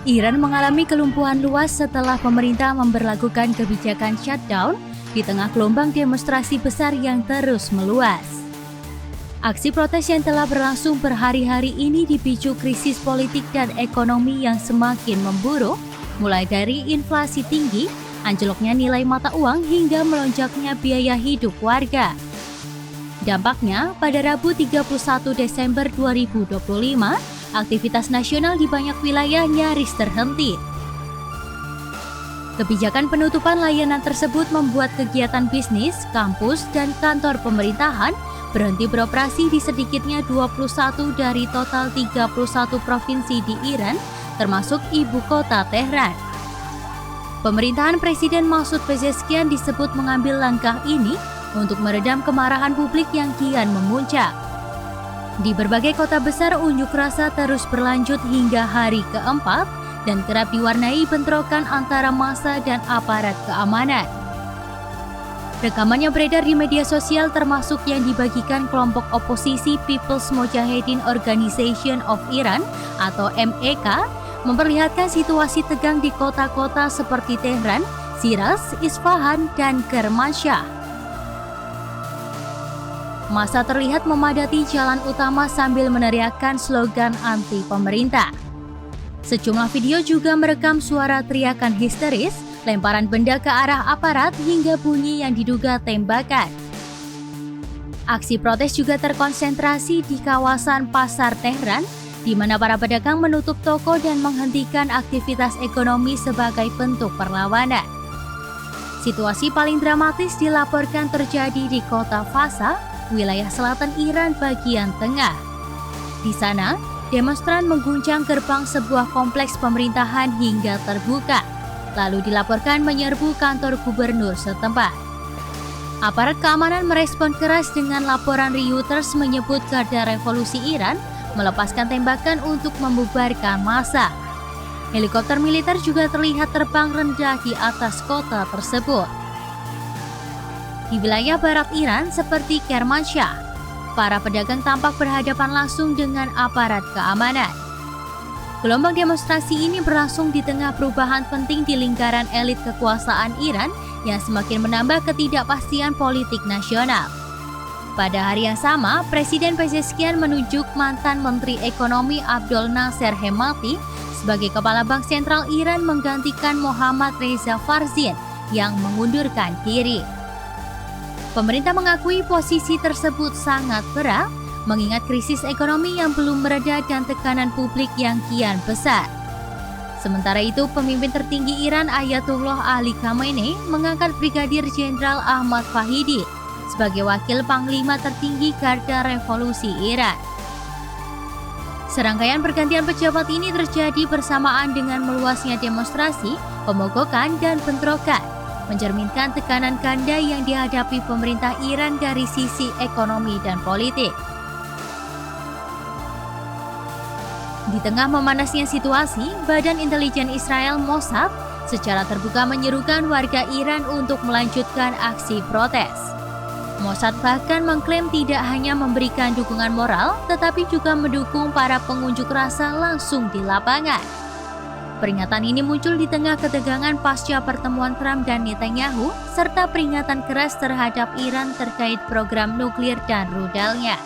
Iran mengalami kelumpuhan luas setelah pemerintah memberlakukan kebijakan shutdown di tengah gelombang demonstrasi besar yang terus meluas. Aksi protes yang telah berlangsung berhari-hari ini dipicu krisis politik dan ekonomi yang semakin memburuk, mulai dari inflasi tinggi, anjloknya nilai mata uang hingga melonjaknya biaya hidup warga. Dampaknya, pada Rabu 31 Desember 2025, aktivitas nasional di banyak wilayah nyaris terhenti. Kebijakan penutupan layanan tersebut membuat kegiatan bisnis, kampus, dan kantor pemerintahan berhenti beroperasi di sedikitnya 21 dari total 31 provinsi di Iran, termasuk ibu kota Tehran. Pemerintahan Presiden Masoud Pezeshkian disebut mengambil langkah ini untuk meredam kemarahan publik yang kian memuncak. Di berbagai kota besar, unjuk rasa terus berlanjut hingga hari keempat dan kerap diwarnai bentrokan antara massa dan aparat keamanan. Rekaman yang beredar di media sosial termasuk yang dibagikan kelompok oposisi People's Mojahedin Organization of Iran atau MEK memperlihatkan situasi tegang di kota-kota seperti Tehran, Shiraz, Isfahan, dan Kermanshah. Massa terlihat memadati jalan utama sambil meneriakkan slogan anti pemerintah. Sejumlah video juga merekam suara teriakan histeris, lemparan benda ke arah aparat hingga bunyi yang diduga tembakan. Aksi protes juga terkonsentrasi di kawasan Pasar Tehran, di mana para pedagang menutup toko dan menghentikan aktivitas ekonomi sebagai bentuk perlawanan. Situasi paling dramatis dilaporkan terjadi di kota Fasa, wilayah selatan Iran bagian tengah. Di sana, demonstran mengguncang gerbang sebuah kompleks pemerintahan hingga terbuka, lalu dilaporkan menyerbu kantor gubernur setempat. Aparat keamanan merespon keras dengan laporan Reuters menyebut Garda Revolusi Iran melepaskan tembakan untuk membubarkan massa. Helikopter militer juga terlihat terbang rendah di atas kota tersebut. Di wilayah barat Iran seperti Kermanshah, para pedagang tampak berhadapan langsung dengan aparat keamanan. Gelombang demonstrasi ini berlangsung di tengah perubahan penting di lingkaran elit kekuasaan Iran yang semakin menambah ketidakpastian politik nasional. Pada hari yang sama, Presiden Pezeshkian menunjuk mantan Menteri Ekonomi Abdol Nasser Hemati sebagai Kepala Bank Sentral Iran menggantikan Mohammad Reza Farzin yang mengundurkan diri. Pemerintah mengakui posisi tersebut sangat berat, mengingat krisis ekonomi yang belum mereda dan tekanan publik yang kian besar. Sementara itu, pemimpin tertinggi Iran Ayatullah Ali Khamenei mengangkat Brigadir Jenderal Ahmad Fahidi sebagai wakil Panglima tertinggi Garda Revolusi Iran. Serangkaian pergantian pejabat ini terjadi bersamaan dengan meluasnya demonstrasi, pemogokan, dan bentrokan, mencerminkan tekanan ganda yang dihadapi pemerintah Iran dari sisi ekonomi dan politik. Di tengah memanasnya situasi, Badan Intelijen Israel Mossad secara terbuka menyerukan warga Iran untuk melanjutkan aksi protes. Mossad bahkan mengklaim tidak hanya memberikan dukungan moral, tetapi juga mendukung para pengunjuk rasa langsung di lapangan. Peringatan ini muncul di tengah ketegangan pasca pertemuan Trump dan Netanyahu, serta peringatan keras terhadap Iran terkait program nuklir dan rudalnya.